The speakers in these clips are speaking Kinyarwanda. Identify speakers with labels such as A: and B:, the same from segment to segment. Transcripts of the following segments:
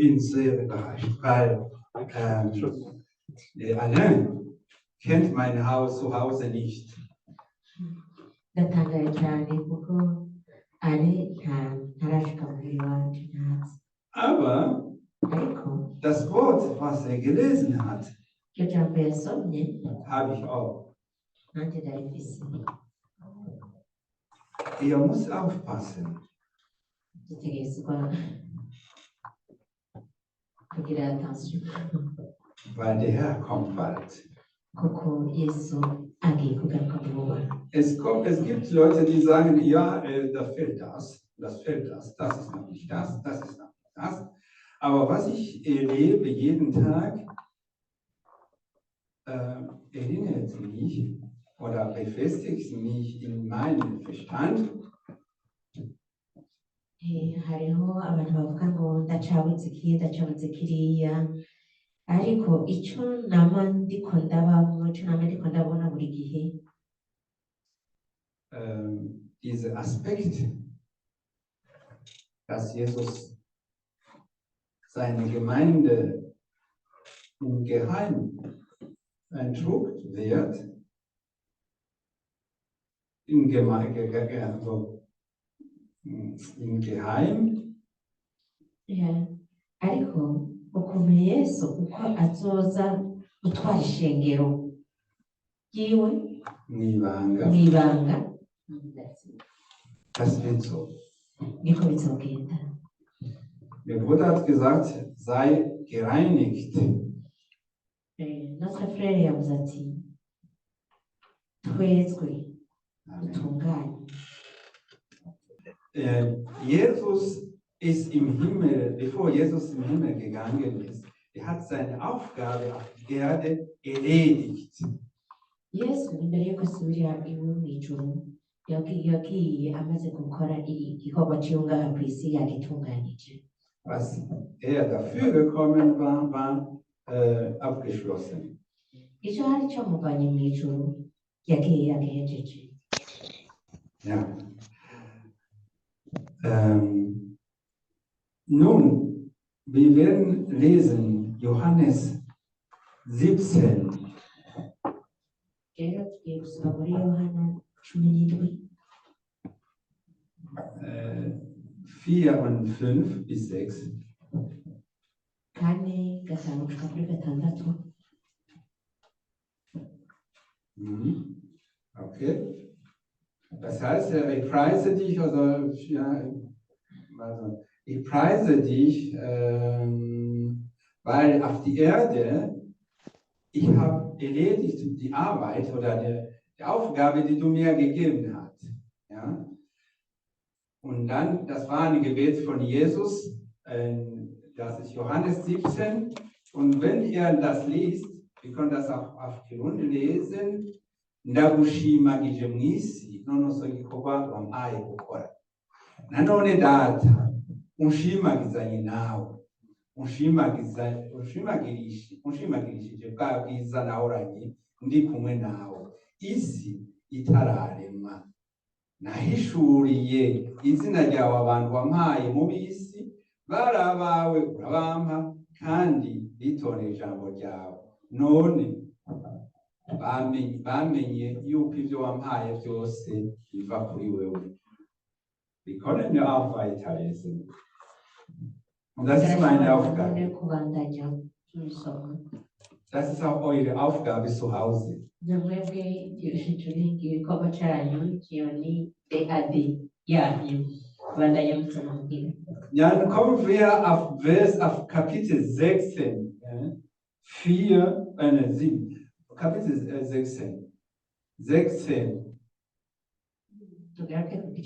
A: bin sehr überrascht, weil Alain kennt mein Haus zu Hause nicht.
B: ndatangaye cyane kuko ari ntarashika muhira iwacu ntazi
A: Aber
B: ariko
A: das Wort, was er gelesen hat,
B: iryo jambo yasomye
A: habe ich auch.
B: nanjye ndarifise
A: Er muss aufpassen,
B: dutegerezwa kugira attention
A: weil der Herr kommt bald.
B: kuko Yesu agiye kugaruka vuba.
A: Es gibt Leute, die sagen, ja, da fehlt das fehlt das ist noch nicht das ist noch nicht das. Aber was ich erlebe jeden Tag, erinnert mich oder befestigt mich in meinem Verstand.
B: Hariho abantu bavuga ngo ndacabuze iki ndacabuze kiriya ariko icyo nama ndiko ndabamo icyo nama ndiko ndabona buri gihe
A: Dieser Aspekt, dass Jesus seine Gemeinde im Geheimen entrückt wird, im Geheim.
B: Yeah. Ariko ukuntu Yesu uko azoza gutwara ishengero yiwe mwibanga
A: Das wird so.
B: niko bizogenda.
A: Der Bruder hat gesagt, sei gereinigt.
B: Notre frère yavuze ati twezwe dutunganye.
A: Jesus ist im Himmel, bevor Jesus im Himmel gegangen ist, er hat seine Aufgabe auf der Erde erledigt.
B: Yesu imbere yuko asubira iwe mu ijuru yagiye amaze gukora igikorwa cyiwe ngaha ku isi yagitunganyije.
A: Was er dafür gekommen war abgeschlossen.
B: Icyo hari cyamuvanye mu ijuru yagiye yagejeje.
A: Ja. Nun, wir werden lesen Johannes 17.
B: Rero tugiye gusoma muri Yohana 17
A: 4 und 5 bis 6.
B: 4, 5 gushika kuri 6.
A: Okay. Das heißt, ich preise dich, ich preise dich, weil auf die Erde, ich habe erledigt die Arbeit oder die Aufgabe, die du mir gegeben hast. Ja? Und dann, das war ein Gebet von Jesus, das ist Johannes 17. Und wenn ihr das liest, wir können das auch auf Kirundi lesen, ndagushimagije mu isi noneho gikorwa wampaye gukora nanone data unshimagizanye nawe unshimagirishije bwa bwiza nahoranye ndi kumwe nawe isi itararema nahishuriye izina ryawe abantu wampaye mu bisi bari abawe urabampa kandi bitoneye ijambo ryawe none bamenye yuko ibyo wampaye byose biva kuri wewe. Wir können ja auch weiterlesen. Und das ist meine Aufgabe. Das ist auch eure Aufgabe zu Hause. Ja, dann kommen wir auf Kapitel 16, 4, 7. Kapitel 16. 16.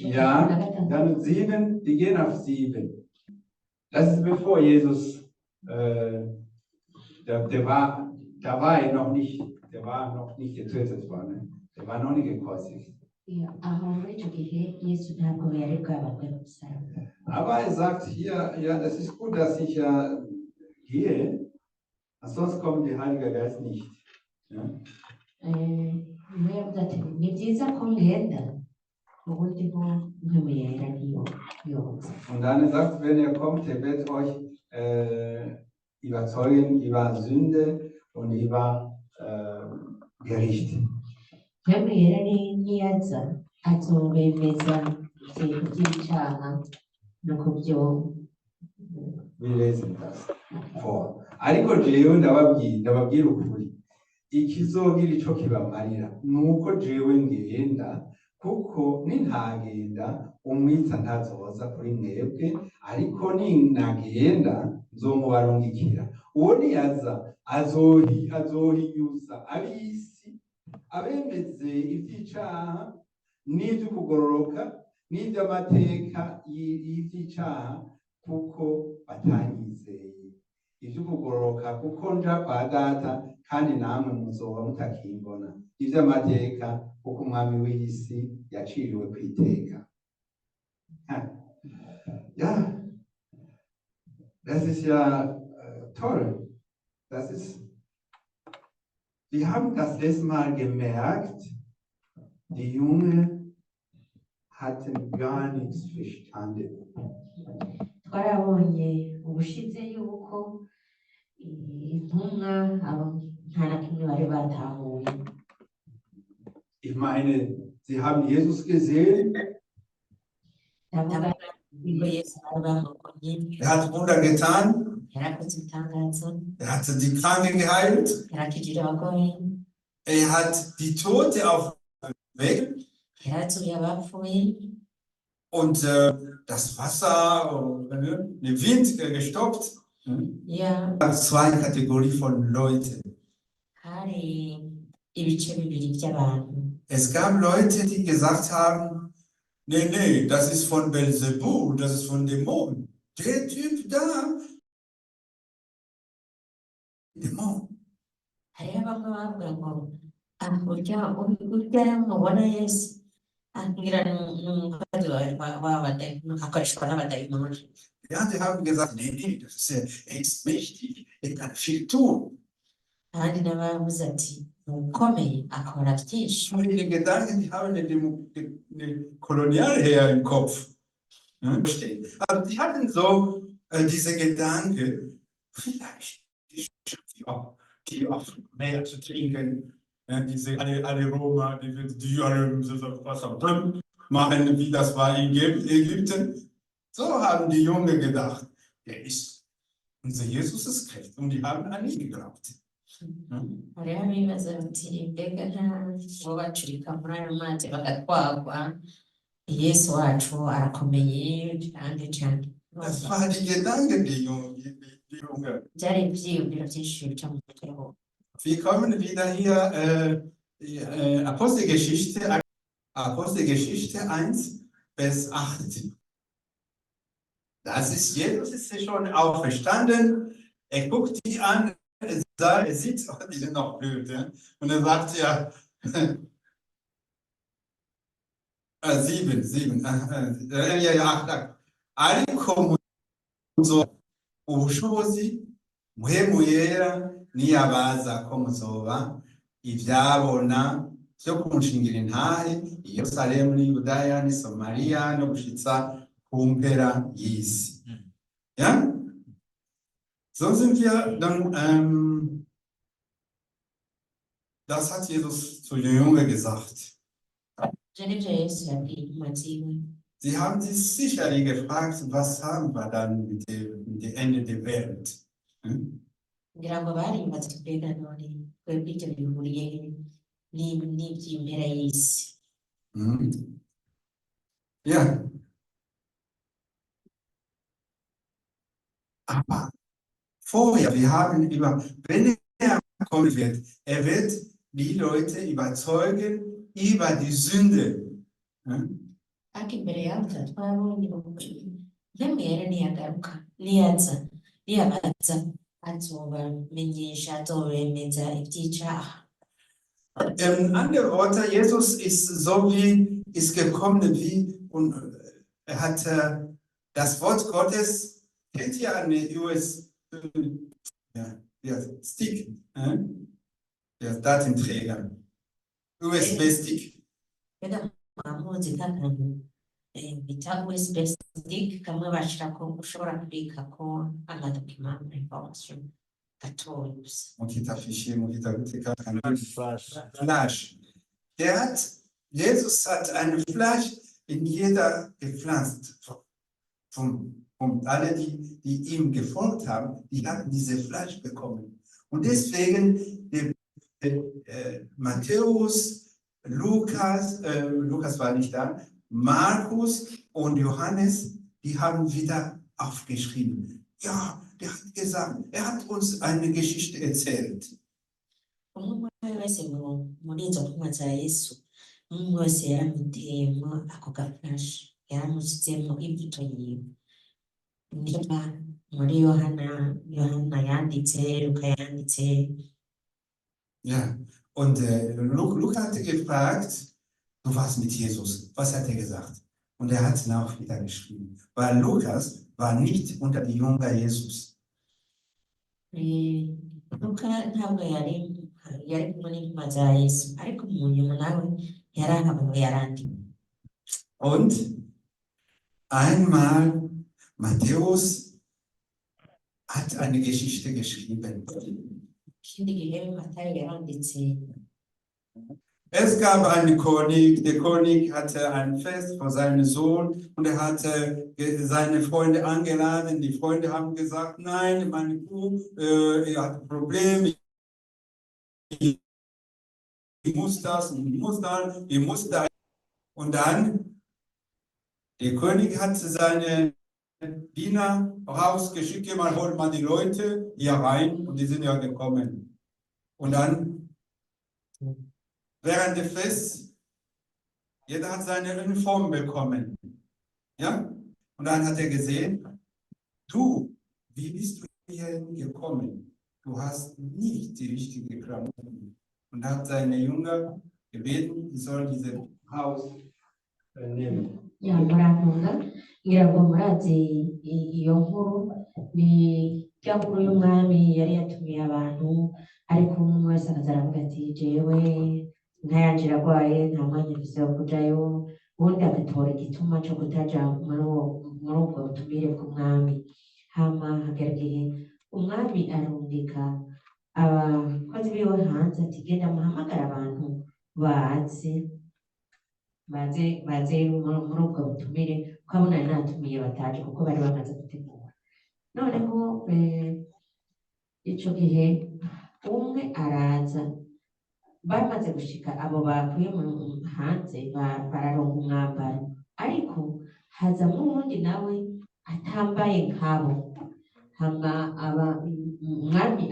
A: Ja, dann 7, wir gehen auf 7. Das ist bevor Jesus, da war er noch nicht, der war noch nicht getötet worden. Der war noch nicht gekreuzigt. Aber er sagt hier, ja, das ist gut, dass ich gehe, sonst kommt der Heilige Geist nicht. Ja? Und dann sagt, wenn er kommt, er wird euch überzeugen über Sünde und über Gericht.
B: Yari niyaza azobemeza ibintu by'icyaha no kubyo
A: Wir lesen das vor. Ariko jewe ndababwira ukuri. Ikizogira ico kibamarira nuko jewe ngenda, kuko nintagenda umwitsa ntazoza kuri mwebwe, ariko ninagenda nzomubarungikira. Uwo niyaza azohinyuza ab'isi, abemeze ivy'icaha n'ivy'ukugororoka n'ivy'amateka y'ivy'icaha, kuko batanyizeye. Ivy'ukugororoka kuko nja kwa Data kandi namwe muzoba mutakimbona. Ivy'amateka kuko umwami w'isi yaciriwe kw'iteka. Ja, das ist ja toll. Wir haben das letzte Mal gemerkt, die Junge hatten gar nichts verstanden.
B: twarabonye ubushize yuko intumwa nta na kimwe bari batahuye.
A: Ich meine, sie haben Jesus gesehen.
B: Ndavuga ngo Yesu arababonye,
C: Er hat Wunder getan,
B: yarakoze ibitangazo,
C: er hat die Kranken geheilt,
B: yarakijije abagore,
C: er hat die Tote aufgeweckt
B: yarazuye abapfuye,
C: und das Wasser, den Wind gestoppt.
B: ya
C: Zwei Kategorien von Leuten.
B: hari ibice bibiri by'abantu.
C: Es gab Leute, die gesagt haben, nee, das ist von Belzebub, das ist von Dämonen. Der Typ da, Dämon.
B: Hariho bamwe bavuga ngo urya mubona Yesu ngira n'umukozi akoreshwa n'abadayimoni.
C: Ja, die haben gesagt, nee, er ist mächtig, er kann viel tun.
B: Abandi n'abavuze ati ukomeye akora byinshi.
C: Die Gedanken, die haben eine Kolonialherr im Kopf. Also die hatten so diese Gedanken, vielleicht die auch mehr zu trinken, diese alle Roma, die alle Wasser drin machen, wie das war in Ägypten. So haben die Jungen gedacht, unser Jesus ist Christ, und die haben an ihn geglaubt.
B: Hariho abibaza bati mbega ntabwo bacurika muri ayo mazi bagatwagwa, Yesu wacu arakomeye kandi cyane.
C: Das war die Gedanken, die Jungen.
B: Byari ibyiyumviro byinshi bica mu mutwe wabo.
C: Wir kommen wieder hier, Apostelgeschichte 1, Vers 8. Das ist, Jesus ist schon auferstanden, er guckt die an, er sieht, die sind noch blöd, ja? Und er sagt ja, 8. Ariko muzo ubushobozi muhemu yera niyabaza ko muzoba ivyabona vyo kumushingira intahe i Yerusalemu ni Yudaya ni Samariya no gushitsa ku mpera y'isi. Ja? So sind wir dann, das hat Jesus zu den Jungen gesagt. Sie haben sich sicherlich gefragt, was haben wir dann mit dem Ende der Welt? Ja. Aber vorher, wir haben wenn er kommen wird, er wird die Leute überzeugen über die Sünde. Andere Orte, Jesus ist so ist gekommen und er hat das Wort Gottes, kennt ihr eine Stick, der Datenträger, USB-Stick.
B: bita USB stick kamwe bashirako ushobora kubikako amadokima information gatoya gusa.
C: Mukita Fichier, Mukita Guteka, Flash. Jesus hat eine Flash in jeder gepflanzt. Und alle, die ihm gefolgt haben, die hatten diese Flash bekommen. Und deswegen, Matthäus, Lukas war nicht da, Markus und Johannes, die haben wieder aufgeschrieben. Ja, der hat gesagt, er hat uns eine Geschichte erzählt.
B: Umwe wese muri izo ntumwa za Yesu, umwe wese yaramuteyemo ako gaflash, yaramushyizemo imbuto yiwe. Niba muri Yohana yanditse, Luka yanditse.
C: Ja, und Luca hatte gefragt, du warst mit Jesus. Was hat er gesagt? Und er hat es auch wieder geschrieben. Weil Lukas war nicht unter die Jünger Jesus.
B: Luka ntabwo yari kumwe n'intumwa za Yesu, ariko mu nyuma nawe yarahawe yarandika.
C: Und einmal Matthäus hat eine Geschichte geschrieben.
B: Ikindi gihe Matayo yaranditse.
C: Es gab einen König, der König hatte ein Fest für seinen Sohn und er hatte seine Freunde eingeladen. Die Freunde haben gesagt, nein, meine Kuh, ihr habt ein Problem, ich muss das und ich muss dann, ich muss da. Und dann, der König hat seine Diener rausgeschickt, mal holt mal die Leute hier rein und die sind ja gekommen. Und dann während des Fests, jeder hat seine Uniform bekommen. Ja? Und dann hat er gesehen, du, wie bist du hier gekommen? Du hast nicht die richtige Klamotten. Und hat seine Jünger gebeten, sie sollen dieses Haus nehmen.
D: Ja, murankunda ngira ngo murazi iyo nkuru ni ya nkuru y'umwami yari yatumiye abantu, ariko umwe wese akaza aravuga ati jewe inka yanje iragwaye nta mwanya mfise wo kujayo, ubundi agatora igituma co kutaja muri ubwo butumire bw'umwami. Hama hagera igihe umwami arungika abakozi biwe hanze ati genda muhamagara abantu baze muri ubwo butumire, kuko abo nari natumiye bataje kuko bari bamaze gutegura. Noneho ico gihe umwe araza, bamaze gushika abo bakuye hanze bararonka umwambaro, ariko hazamwo uwundi nawe atambaye nkabo. Hama umwami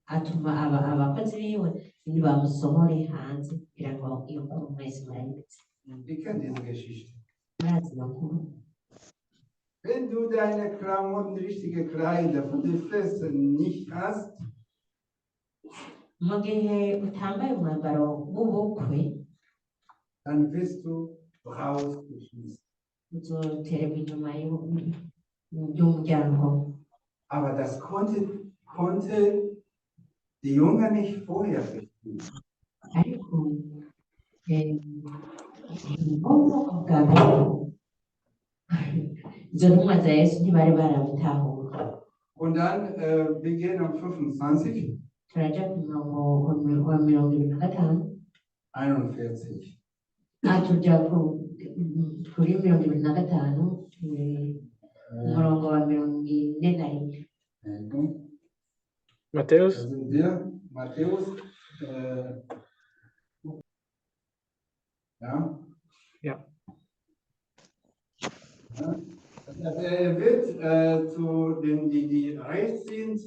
D: atuma abakozi biwe nibamusohore hanze kugira ngo iyo nkuru mwese murayizi.
A: Ich kenne diese Geschichte.
D: Murazi makuru.
A: Wenn du deine Klamotten, richtige Kleider von den Festen nicht hast,
D: Mu gihe utambaye umwambaro w'ubukwe,
A: dann wirst du rausgeschmissen.
D: uzoterwa inyuma y'umuryango.
A: Aber das konnte die Jünger nicht vorher verstehen.
D: Ariko ubwoko bwa mbere izo ntumwa za Yesu ntibari barabitahura.
A: Und dann, wir gehen am 25,
D: Turaja ku murongo wa 25,
A: 41.
D: tuja kuri 25, umurongo wa 41.
A: Da sind wir, Matthäus. Ja.
E: Ja.
A: Also er wird zu denen, die rechts sind,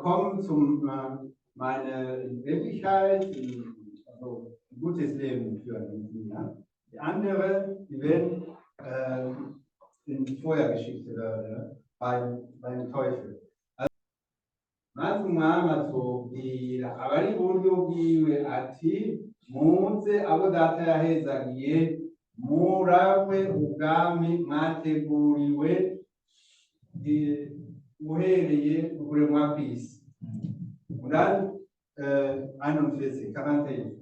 A: kommen zum meine Wirklichkeit, also ein gutes Leben führen. Ja? Die anderen, die werden in die Feuergeschichte beim Teufel. maze umwami atubwira abari iburyo bwiwe ati muze abo data yahezagiye muragwe ubwami mwateguriwe uhereye ukuremwa kw'isi. Und dann 41, 41.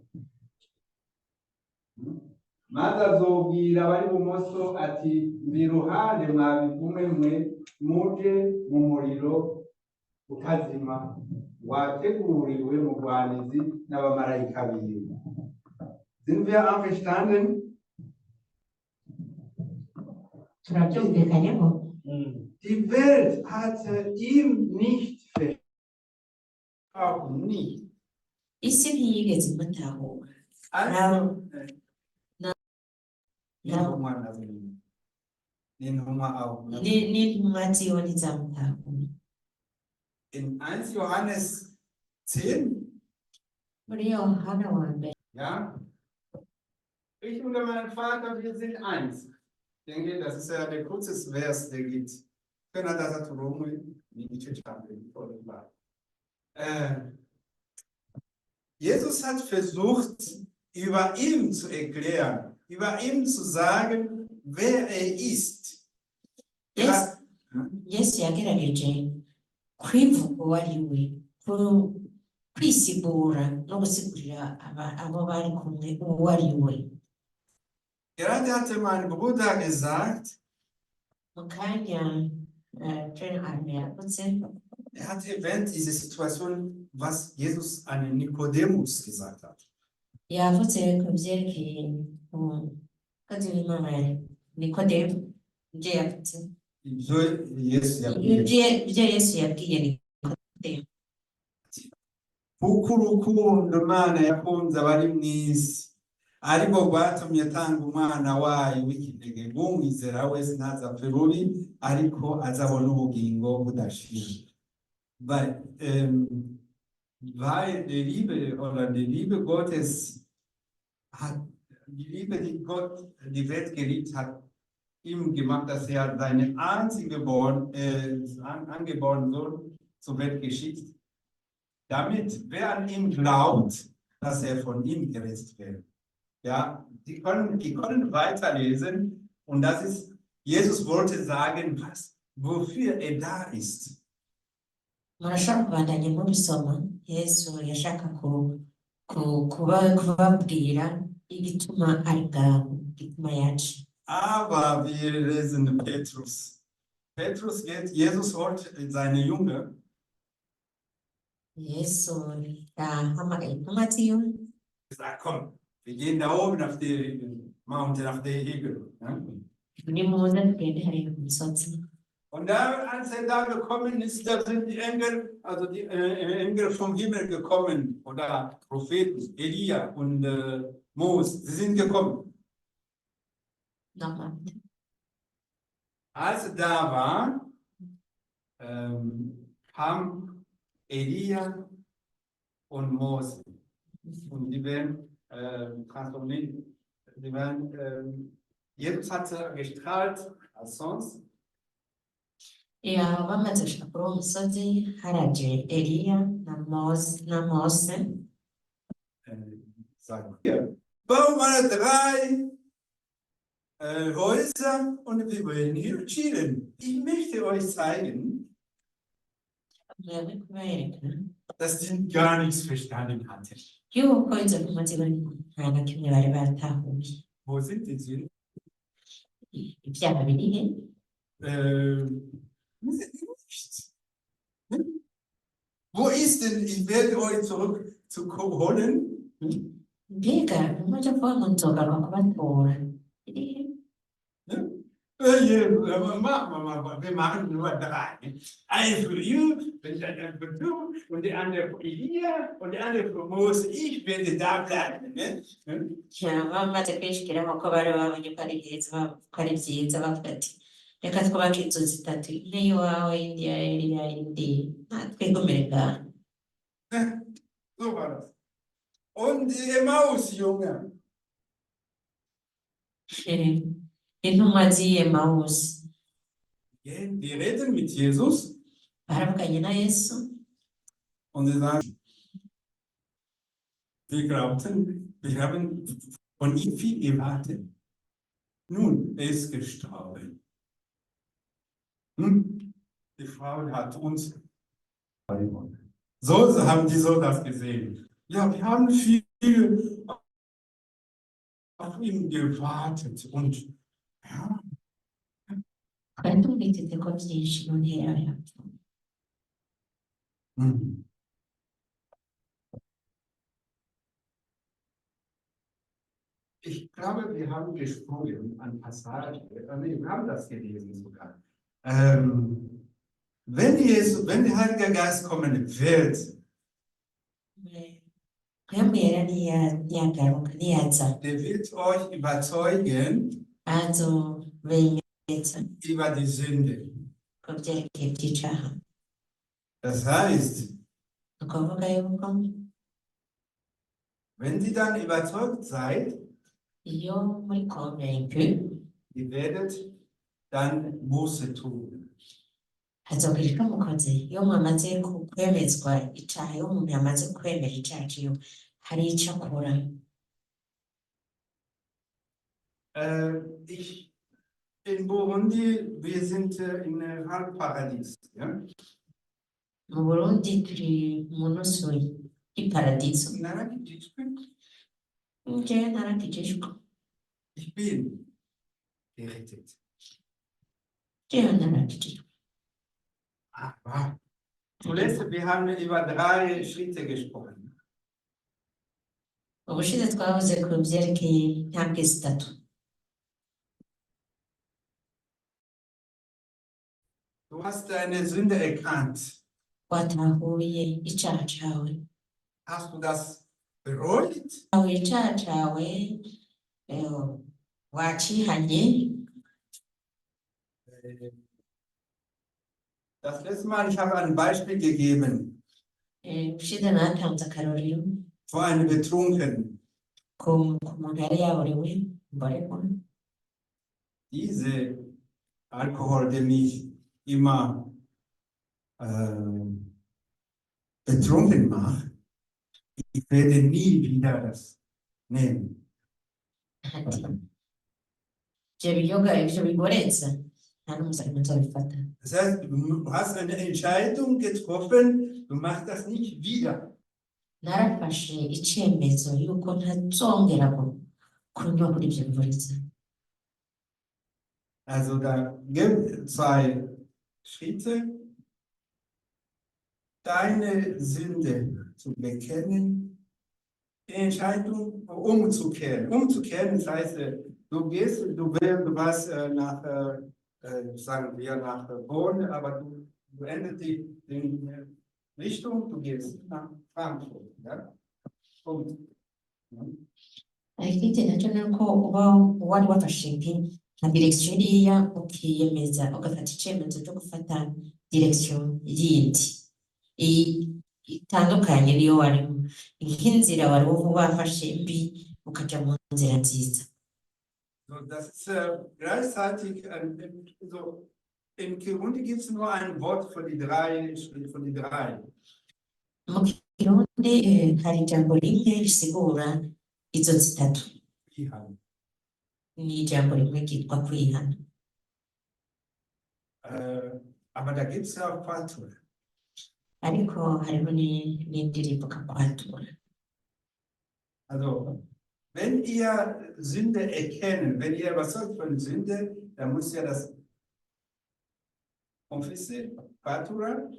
A: maze azobwira abari ibumoso ati mbi iruhande mwabivume mwe muje mu muriro utazima wateguriwe mugwanizi n'abamarayika biwe. Sind wir einverstanden?
D: turabyumvikanyeho.
A: Die Welt hatte ihm nicht verstanden.
C: Auch nicht.
B: isi ntiyigeze imutahura
C: Also,
B: nabo
C: N'intumwa auch. Ne?
B: n'intumwa ziwe ntizamutahura.
C: In 1 Johannes 10,
B: Muri Yohana wa mbere
C: ja, ich und mein Vater, wir sind eins. Ich denke, das ist ja der kurzeste Vers, der gibt. Können das at Rome, nicht Jesus hat versucht, über ihn zu erklären, über ihn zu sagen, wer er ist.
B: Yes. Yesu yagerageje kwivuga uwo ari we, kwisigura no gusigurira abo bari kumwe uwo ari we.
C: Gerade hatte mein Bruder gesagt,
B: Mu kanya John Arne yavuze,
C: er hat erwähnt diese Situation, was Jesus an Nikodemus gesagt hat.
B: yavuze ku byerekeye umukozi w'Imana Nikodemu, ibyo yavuze,
C: Ibyo Yesu yabwiye.
B: ibyo Yesu yabwiye Nikodemu.
C: Kuko urukundo Imana yakunze abari mu isi, ariko rwatumye atanga umwana wayo w'ikinege, umwizera wese ntazapfe rubi, ariko azabona ubugingo budashira. Weil die Liebe oder die Liebe Gottes hat, die Liebe, die Gott die Welt geliebt hat, ihm gemacht, dass er seinen angeborenen Sohn zur Welt geschickt, damit wer an ihm glaubt, dass er von ihm gerettet wird. Ja, die können weiterlesen und das ist, Jesus wollte sagen, wofür er da ist.
B: Murashobora kubandanya mubisoma. Yesu yashaka kubabwira igituma ari ngaho, igituma yaje.
C: Aber wir lesen Petrus. Petrus geht, Jesus holt seine Jünger.
B: Yesu yahamagaye intumwa ziwe,
C: Sagt, komm, wir gehen da oben auf die Mountain, auf die Hügel. Ja?
B: nimuze tugende hariya ku misozi.
C: Und da, als er da gekommen ist, da sind die Engel, also die Engel vom Himmel gekommen, oder Propheten, Elia und Mose, sie sind gekommen.
B: Nochmal.
C: Als er da war, kam Elia und Mose. Und die werden transformiert. Die werden, Jesus hatte gestrahlt als sonst.
B: Bamaze gushika kuri uwo musozi haraje Eliya na Mose.
C: Sagen wir, bau mal 3 Häuser und wir wollen hier chillen. Ich möchte euch zeigen,
B: Mwebwe kubereka
C: dass die gar nichts verstanden hatten.
B: yuko izo ntumwa ziwe nta na kimwe bari batahuye.
C: Wo sind die Sünden?
B: Ibyaha biri he?
C: Nichts. Wo ist denn, ich werde euch zurück zu holen?
B: Mbega ntimujya kuba ngo nzogaruka kubatora. Biri he?
C: Wir machen nur 3. Eine für you, für du und die andere für Elia und die andere für Mose. Ich werde da bleiben. Ne?
B: Bamaze kwishikiraho ko bari babonye ko ari heza, ko ari byiza, bavuga ati reka twubake inzu zitatu, imwe iwawe, indi ya Eliya, indi twigomere ngaha.
C: So war das. Und die Emmaus-Jünger.
B: Intumwa z'i Emawusi
C: Die reden mit Jesus
B: baravuganye na Yesu,
C: und sie sagen, wir glaubten, wir haben von ihm viel erwartet. Nun, er ist gestorben. Die Frau hat uns. So haben die so das gesehen. Ja, wir haben viel auf ihn gewartet und ja,
B: twari tumwitezeko byinshi none yarapfuye.
C: hm. Ich glaube, wir haben gesprungen an Passage, nee, wir haben das gelesen sogar. Wenn der Heilige Geist kommen wird,
B: Mpwemu yera ntiyagaruka ntiyaza
C: der wird euch überzeugen
B: azobemeza
C: über die Sünde.
B: ku byerekeye by'icaha.
C: Das heißt,
B: Ni ukuvuga yuko
C: wenn ihr dann überzeugt seid,
B: iyo muri convaincu
C: ihr werdet dann Buße tun.
B: hazogira icyo mukoze iyo mwamaze kwemezwa icaha, iyo umuntu yamaze kwemera icaha ciwe hari ico akora.
C: In Burundi, wir sind in Halbparadies. Ja?
B: Mu Burundi turi mu nusu y'iparadiso.
C: Narakijijwe.
B: Jewe narakijijwe,
C: Ich bin gerettet.
B: jewe narakijijwe.
C: Aber zuletzt, wir haben über 3 Schritte gesprochen.
B: Ubushize twavuze ku byerekeye intambwe zitatu.
C: Du hast deine Sünde erkannt.
B: Watahuye icaha cawe,
C: Hast du das bereut?
B: watahuye icaha cawe, wacihanye.
C: Das letzte Mal, ich habe ein Beispiel gegeben
B: Ubushize natanze akarorero
C: vor einem Betrunkenen.
B: ku muntu yari yaborewe mborerwa.
C: Diese Alkohol, der mich immer betrunken macht, ich werde nie wieder das nehmen.
B: Ati ivyo biyoga ivyo bigoretse nta n'umusaruro nzobifata.
C: Das heißt, du hast eine Entscheidung getroffen, du machst das nicht wieder.
B: Narafashe icemezo yuko ntazongera kunywa kuri ivyo bigoretse.
C: Also da gibt es 2 Schritte. Deine Sünde zu bekennen, die Entscheidung umzukehren. Umzukehren, das heißt, du warst nach, sagen wir, nach Bonn, aber du änderst die Richtung, du gehst nach Frankfurt. Ja? Und,
B: Ariko ikindi nacyo ni uko uba wari wafashe nka direction iriya ukiyemeza ugafata icemezo cyo gufata direction yindi itandukanye niyo warimo, nk'inzira wari wafashe mbi ukaja mu nzira nziza.
C: so, das ist gleichzeitig, so, in Kirundi gibt es nur ein Wort für die 3 Schritte, für die 3.
B: Mu Kirundi hari ijambo rimwe risigura izo zitatu, ni ijambo rimwe ryitwa kwihana.
C: Aber da gibt es ja auch Quatur.
B: Ariko hariho n'indi rivuga kwatura.
C: Also, wenn ihr Sünde erkennen, wenn ihr überzeugt von Sünde, dann muss ihr das Confesse, Quatura,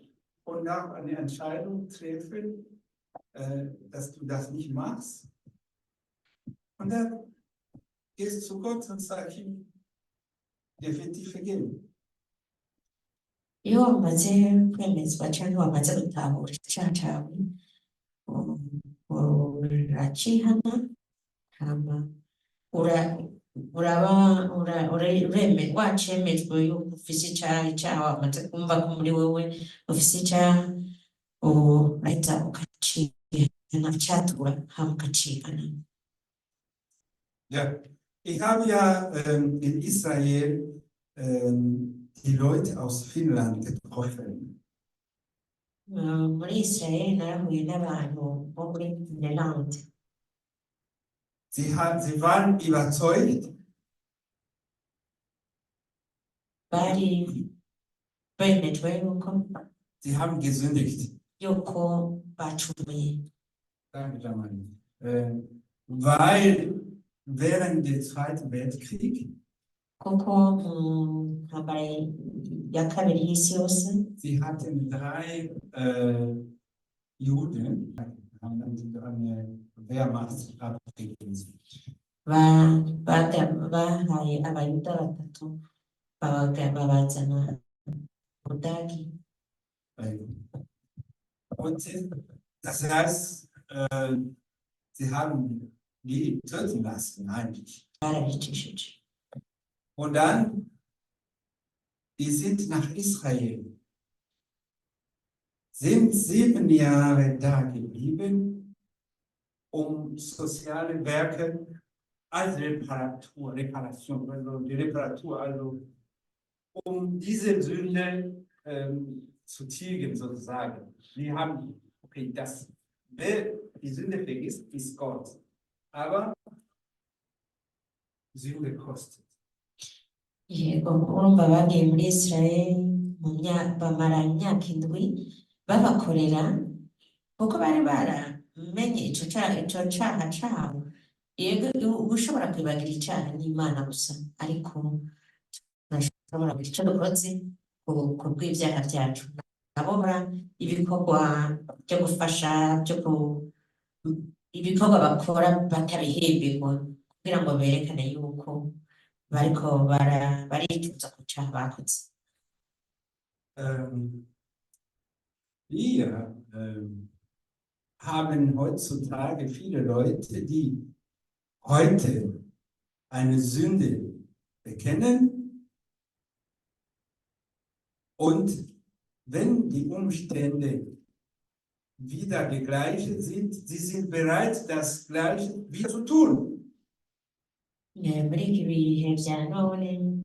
C: und auch eine Entscheidung treffen, dass du das nicht machst. Und dann gehst zu Gott und sagst ihm, der wird dich vergeben.
B: Iyo wamaze kwemezwa cyangwa wamaze gutahura icyaha cyawe, uracihana, hama wacemejwe yuko ufise icyaha wamaze kumva ko muri wewe ufise icyaha, urahita ukacihana, cyatura hama ukacihana.
C: Ja, ich habe ja in Israel die Leute aus Finnland getroffen.
B: Muri Israel narahuye n'abantu bo muri Finland.
C: Sie waren überzeugt,
B: Bari bemejwe yuko
C: sie haben gesündigt.
B: yuko bacumuye.
C: Danke, Jamani. Weil während des Zweiten Weltkriegs.
B: kuko mu ntambara ya kabiri y'isi yose
C: Sie hatten 3 Juden, haben eine Wehrmacht abgegeben.
B: bahaye abayuda batatu babazana Budagi.
C: Und das heißt, sie haben die töten lassen eigentlich.
B: Barabicishije.
C: Und dann, die sind nach Israel, sind 7 Jahre da geblieben, um soziale Werke als Reparation, also die Reparatur, also um diese Sünde zu tilgen sozusagen. Die haben, okay, wer die Sünde vergisst, ist Gott. Aber Sünde kostet.
B: Yego urumva bagiye muri Israel bamara imyaka 7 babakorera kuko bari baramenye ico caha cabo. Yego uba ushobora kwibagira icaha n'Imana gusa ariko turashobora kugira ico dukoze ku bw'ivyaha vyacu. Nabora ibikorwa byo gufasha ibikorwa bakora batabihemberwa kugira ngo berekane yuko bariko barituza ku caha bakoze.
C: Wir haben heutzutage viele Leute, die heute eine Sünde bekennen und wenn die Umstände wieder die gleichen sind, sie sind bereit, das Gleiche wieder zu tun.
B: Muri iki bihe vya none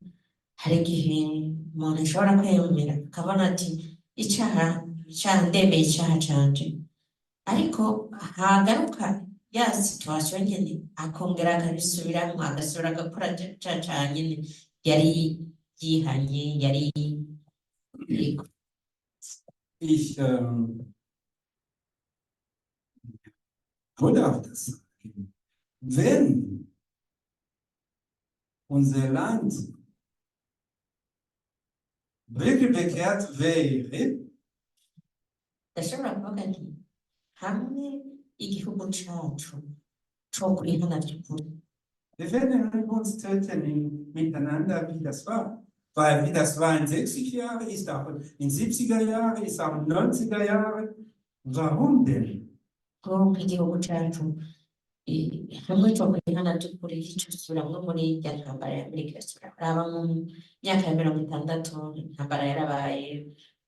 B: hari igihe umuntu ashobora kwemera akabona ati icaha ndemeye icaha canje ariko hagaruka ya situation nyene akongera akabisubiramwo agasubira agakora ca caha nyene yari yihanye yari yego.
C: Ich würde auch das sagen. Wenn unser Land wirklich bekehrt wäre,
B: Ndashobora kuvuga nti hamwe igihugu cacu co kwihana vy'ukuri
C: wir werden uns töten miteinander, wie das war. Weil wie das war in 60 Jahren, ist auch in 70er Jahren, ist auch in 90er Jahren. Warum denn?
B: ko igihugu cacu hamwe co kwihana vy'ukuri icosubiramo muri ya ntambara ya Amerika raba mu myaka ya 60 intambara yarabaye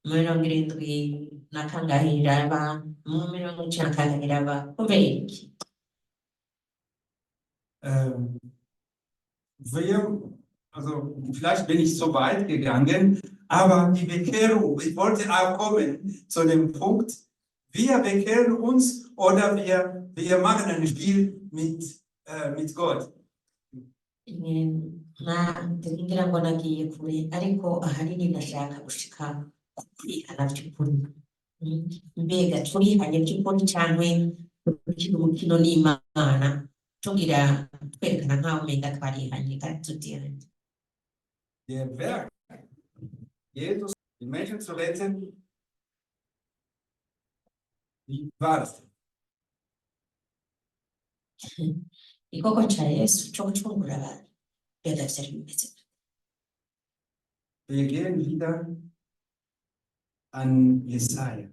B: mu 70 na kangahe iraba mu 90 kangahe iraba kubera iki?
C: Also vielleicht bin ich so weit gegangen, aber die Bekehrung, ich wollte auch kommen zu dem Punkt, wir bekehren uns oder wir machen ein Spiel mit Gott.
B: Ngira ngo nagiye kure ariko ahanini ndashaka gushika ku kwihana vy'ukuri. Mbega turihanye vy'ukuri canke tukiri umukino n'Imana tugira twerekana nk'aho umenga twarihanye kandi tutihanye.
C: Der Werk, Jesus, die Menschen zu retten, wie war das?
B: Igikorwa ca Yesu co gucungura abantu mbega vyari bimeze gute?
C: Wir gehen wieder an Jesaja.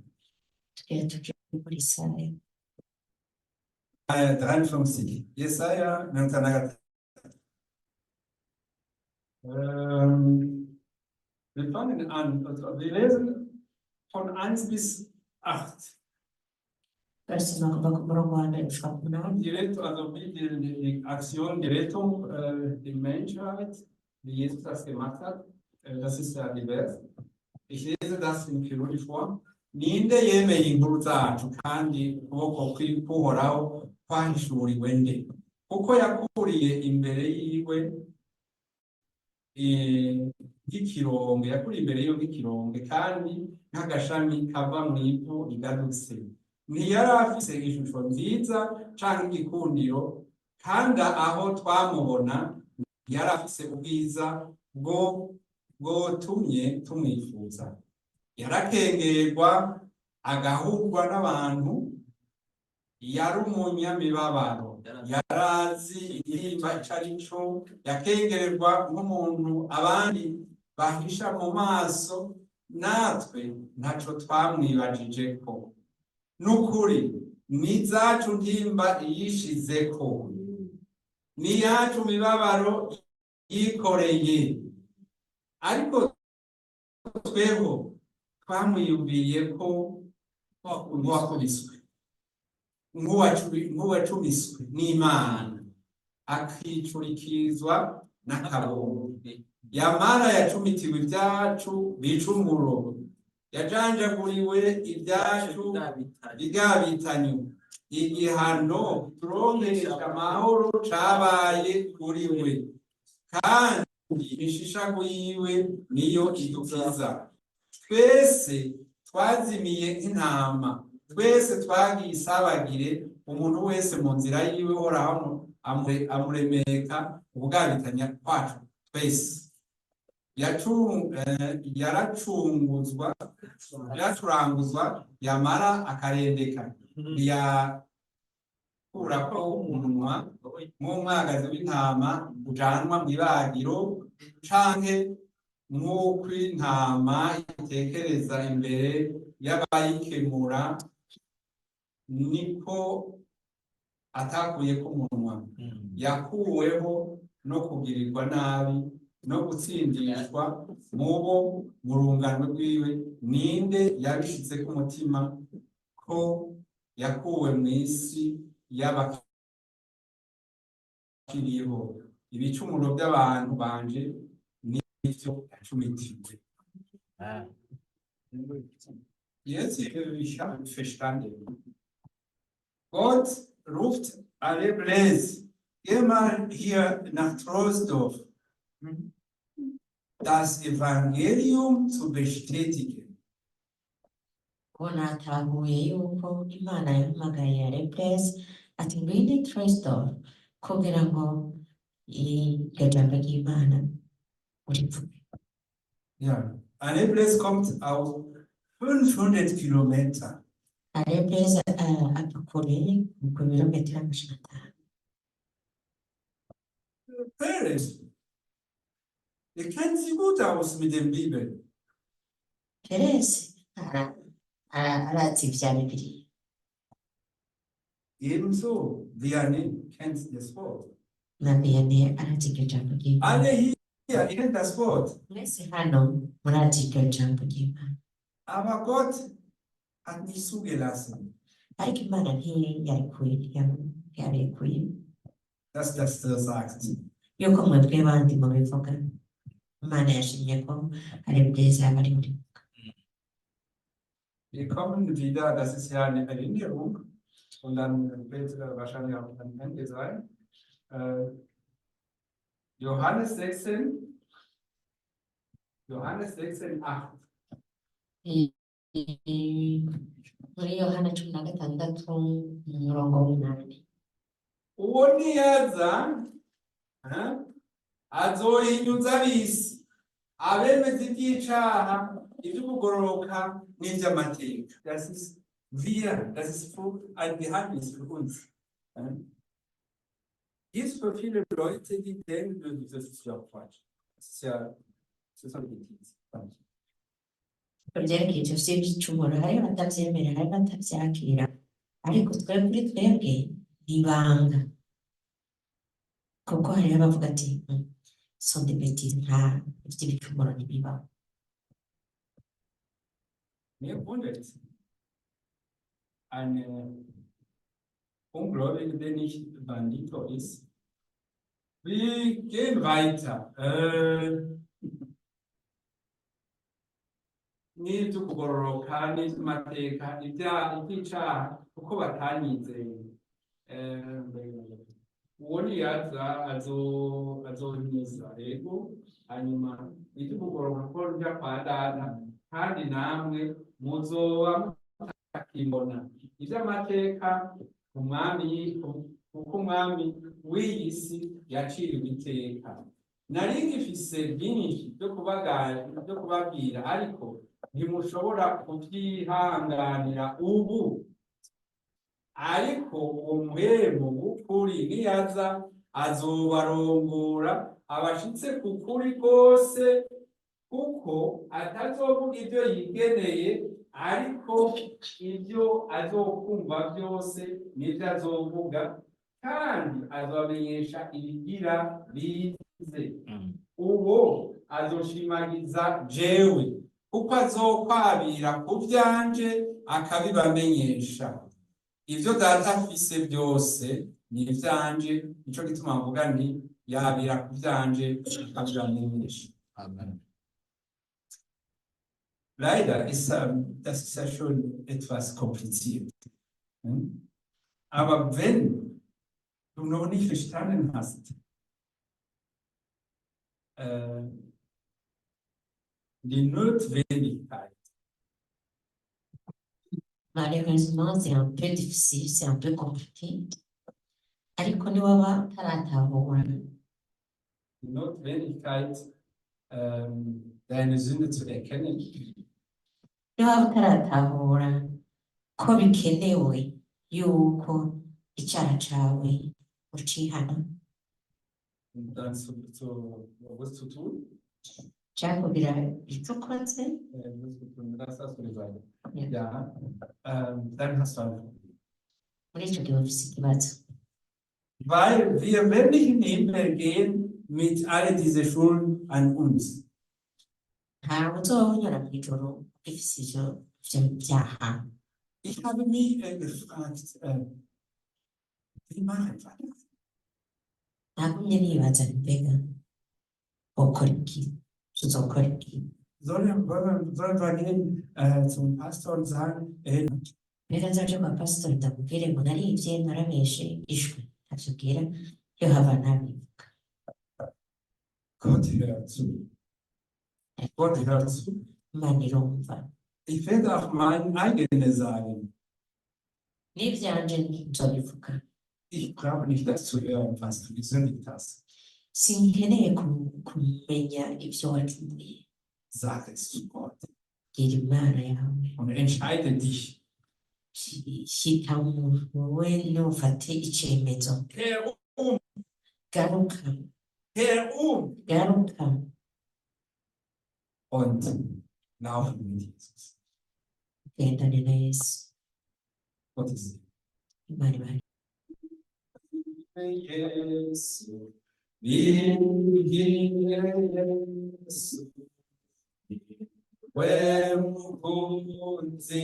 B: Tugere tuje muri Isaya
C: 53. Jesaja 53. Wir fangen an, also wir lesen von 1 bis 8.
B: turasoma kuva ku murongo wa mbere gushika ku munani.
C: Die Rettung, also wie die Aktion, die Rettung der Menschheit, wie Jesus das gemacht hat, das ist ja divers. Ich lese das in Kirundi vor. Ninde yemeye inkuru zacu kandi ukuboko kw'uhoraho kwahishuriwe nde kuko yakuriye imbere yiwe nk'ikirombe, yakuriye imbere yiwe nk'ikirombe kandi nk'agashami kava mu ivu rigadutse. Ntiyari afise ishusho nziza canke igikundiro kandi aho twamubona yari afise ubwiza bwotumye tumwifuza. Yarakengerwa agahurwa n'abantu, yari umunyamibabaro, yarazi igihimba ico ari cyo, yakengererwa nk'umuntu abandi bahisha mu maso, natwe ntaco twamwibajijeko. N'ukuri ni zacu ntimba yishizeko, ni yacu mibabaro yikoreye, ariko tweho twamwiyumviye ko wakubiswe, nk'uwacumiswe n'Imana, akicurikizwa n'akabombe. Yamara yacumitiwe ibyacu bicumuro, yajanjaguriwe ibyacu bigabitanywe. Igihano turonkesha amahoro cabaye kuri we, kandi ishishago yiwe niyo idukiza. Twese twazimiye nk'intama, twese twagiye isabagire, umuntu wese mu nzira yiwe Uhoraho amuremeka ubugabitanya kwacu twese. Yaracuranguzwa, yamara akarendeka, yakurako umunwa nk'umwagazi w'intama ujanwa mw'ibagiro, canke nk'uko intama itekereza imbere y'abayikemura, niko atakuyeko umunwa. Yakuweho no kugirirwa nabi no gutsindishwa mubo mu rungano rwiwe. Ninde yabishize ku mutima ko yakuwe mu isi y'abakiriho? Ibicumuro by'abantu banje nivyo yacumitiwe. Jetzt ich habe verstanden. Gott ruft alle Bläs, geh mal hier nach Troisdorf, das Evangelium zu bestätigen.
B: Natahuye yuko Imana yahamagaye Replace ati ngwino Troisdorf kugira ngo iryo jambo ry'Imana urivuge.
C: Ja, eine Bläs kommt auf 500 Kilometer.
B: Replace apakoreye ku birometero 500.
C: Peres, ihr kennt sie gut aus mit dem Bibel.
B: Perez arazi vya Bibiliya.
C: Ebenso, Vianney kennt das Wort.
B: Na Vianney arazi iryo jambo ry'Imana.
C: Alle hier kennen das Wort.
B: Mwese hano murazi iryo jambo ry'Imana.
C: Aber Gott hat nicht zugelassen,
B: Ariko Imana ntiyarekuye
C: dass das so sagt.
B: yuko mwebwe bandi mubivuga. Imana yashimye ko Replace aba ari muri.
C: Wir kommen wieder, das ist ja eine Erinnerung und dann wird wahrscheinlich auch am Ende sein. Johannes 16, 8.
B: Muri Yohana 16:8.
C: Uwo niyaza azohinyuza ab'isi, abemeza iby'icaha, iby'ukugororoka n'iby'amateka. Das ist wir, das ist ein Geheimnis für uns. Gibt für viele Leute, die denken, das ist ja Quatsch. Das ist ja legitim.
B: Kubyerekeye ivyo vy'ibicumuro hariho abatavyemera, hariho abatavyakira, ariko twebwe kuri twebwe nibanga, kuko hariho abavuga ati sont des bêtises, nta ivy'ibicumuro ntibibaho.
C: Mir wundert eine Ungläubige, der nicht Bandito ist. Wir gehen weiter. N'iby'ukugororoka n'iby'amateka iby'icaha kuko batanyizeye. Uwo niyaza azohinyuza rego, hanyuma iby'ukugororoka ko rujya kwa Data, kandi namwe muzoba mutakimbona. Iby'amateka umwami kuko umwami w'iyi si yaciriwe iteka. Nari ngifise byinshi byo kubabwira, ariko ntimushobora kubyihanganira ubu. Ariko uwo muhemu w'ukuri niyaza, azobarongora abashitse ku kuri kose, kuko atazovuga ibyo yigeneye, ariko ibyo azokumva byose nibyo azovuga, kandi azobamenyesha ibigira bize. Uwo azoshimagiza jewe, kuko azokwabira ku byanje akabibamenyesha. Ibyo data afise byose ni ibyanje, nico gituma mvuga nti yabira ku byanje akabibamenyesha. Amen. Leider das ist ja schon etwas kompliziert. Aber wenn du noch nicht verstanden hast, die Notwendigkeit.
B: Malheureusement, c'est un peu difficile, c'est un peu compliqué. Ariko niwaba utaratahura
C: Die Notwendigkeit, deine Sünde zu erkennen.
B: niwaba utaratahura ko bikenewe yuko icyaha cawe ucihana
C: Und dann was zu tun?
B: cyakugira icyo ukoze.
C: Was zu tun, das hast du gesagt.
B: Ja.
C: Ja, dann hast du ein Problem.
B: Muri icyo gihe ufise ikibazo,
C: Weil wir werden nicht in den Himmel gehen mit all diese Schuld an uns.
B: ntabwo uzonyura mu ijoro ufise ivyo byaha.
C: Ich habe mich gefragt, wie mache ich das?
B: Nagumye nibaza mbega ukora iki, tuzokora iki.
C: Sollen wir gehen zum Pastor und sagen,
B: Mbega nzaje kwa pastor ndamubwire ngo narivye narabeshe ishwe, atubwira yo hava nabivuga.
C: Gott hört zu. Gott hört zu.
B: Imana irumva.
C: Ich werde auch mein eigenes sagen.
B: N'ivyanje nzobivuga.
C: Ich brauche nicht das zu hören, was du gesündigt hast.
B: Sinkeneye kumenya ivyo wacumuye.
C: Sag es zu Gott
B: Gira Imana yawe.
C: und entscheide dich.
B: Shita wowe nufate icemezo.
C: Kehr
B: Garuka.
C: um
B: Garuka.
C: und laufe mit Jesus.
B: Gendane na Yesu.
C: Gottes
B: Imana ibahari.
C: Jesu, Jesu, we mukunzi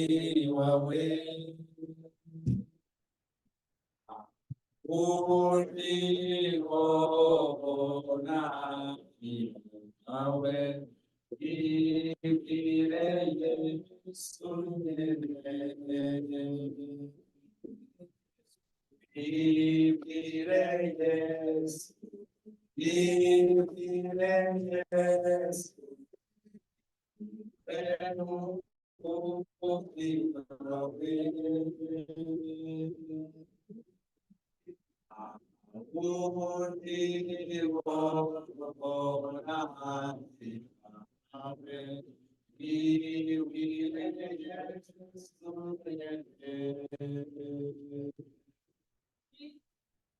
C: wawe, ulibona wawe, ibire Yesu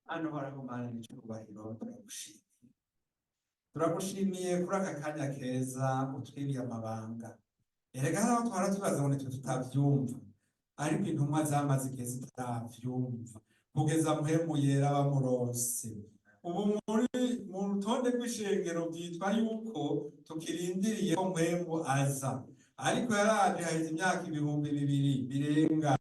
C: hano harakomana n'icyubahiro. Turagushimiye kuri aka kanya keza utwiriye amabanga. Erega haraho twara tubaza ngo nitwe tutavyumva, ariko intumwa zamaze igihe zitavyumva kugeza mpemu yera bamurose. Ubu mu rutonde rw'ishengero byitwa yuko tukirindiriye ko mpemu aza, ariko yaraje haheze imyaka 2000 birenga.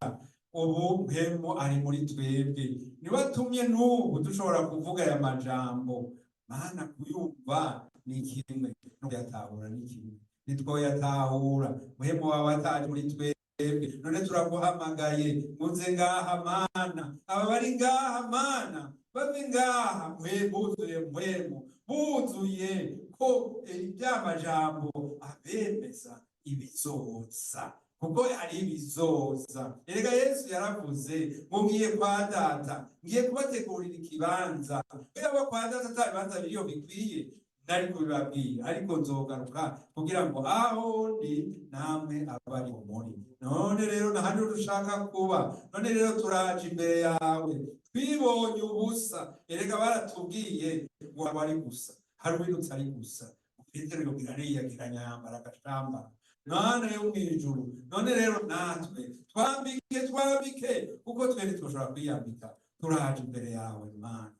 C: Ubu mpemu ari muri twebwe, niwe atumye n'ubu dushobora kuvuga aya majambo. Mana kuyumva ni kimwe, no yatahura ni kimwe, nitwoyatahura. Mpemu wawe ataje muri twebwe, none turaguhamagaye muze ngaha Mana. Aba bari ngaha Mana bave ngaha, mpemu buzuye ko iby'amajambo abemeza ibizoza. kuko ari ibizoza. Erega Yesu yaravuze ngo ngiye kwa data, ngiye kubategurira ikibanza. Yaba kwa data ata bibanza biriyo bikwiye nari kubibabwira, ariko nzogaruka kugira ngo aho ndi namwe abari muri. None rero nahandi dushaka kuba, none rero turaje imbere yawe twibonye ubusa. Erega baratubwiye ngo abari gusa hari ubinutse ari gusa. Petero yobwira ariyageranya yambara agashamba Mana yo mwijuru. None rero natwe twambike kuko twe ntitushobora kwiyambika. Turaje imbere yawe Mana,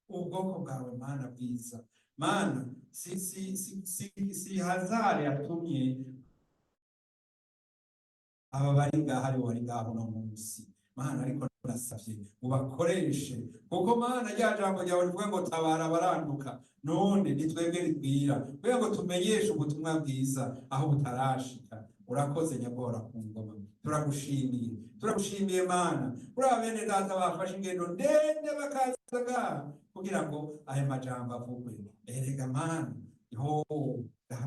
C: ubwoko bwawe Mana bwiza. Mana si hazari yatumye aba bari ngaho ari wari ngaho no munsi Mana, ariko nasavye ubakoreshe kuko Mana rya jambo ryawe rivuga ngo tabara baranduka. None nitwebwe ritwira kugira ngo tumenyeshe ubutumwa bwiza aho butarashika. Urakoze nyabora ku ngoma, turagushimiye Mana. Uriya bene data bafashe ingendo ndende bakazaga kugira ngo ayo majambo avugwe. Erega Mana,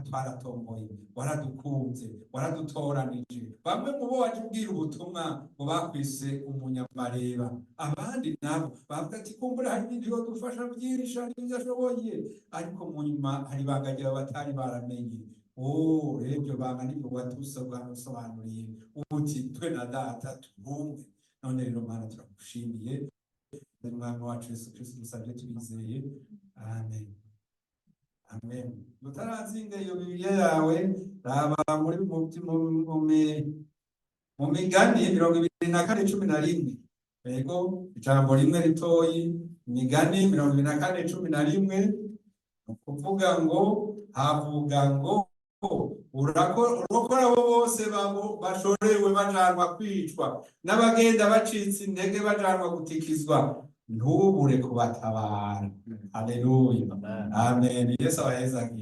C: twaratomboye, waradukunze, waradutoranije. Bamwe mu bo watubwira ubutumwa ngo bakwise umunyamareba, abandi nabo bavuga ati kumbura hari ibindi dufasha byinshi n'ibyo ashoboye, ariko mu nyuma hari bagagira batari baramenye. Rero banga nibwo watusobanuriye ubuti twe na data tubumve. None rero Mana turagushimiye, umwami wacu Yesu Kristo dusabye tubizeye, amen. Amen. Mutarazinga iyo Bibiliya yawe, raba muri mu Migani 24:11. Yego, ijambo rimwe ritoyi, Migani 24:11, ukuvuga ngo havuga ngo urokora abo bose bashorewe bajanwa kwicwa n'abagenda bacitse intege bajanwa gutikizwa, ntubure kubatabara. Haleluya. Amen. Yesu abahezagire.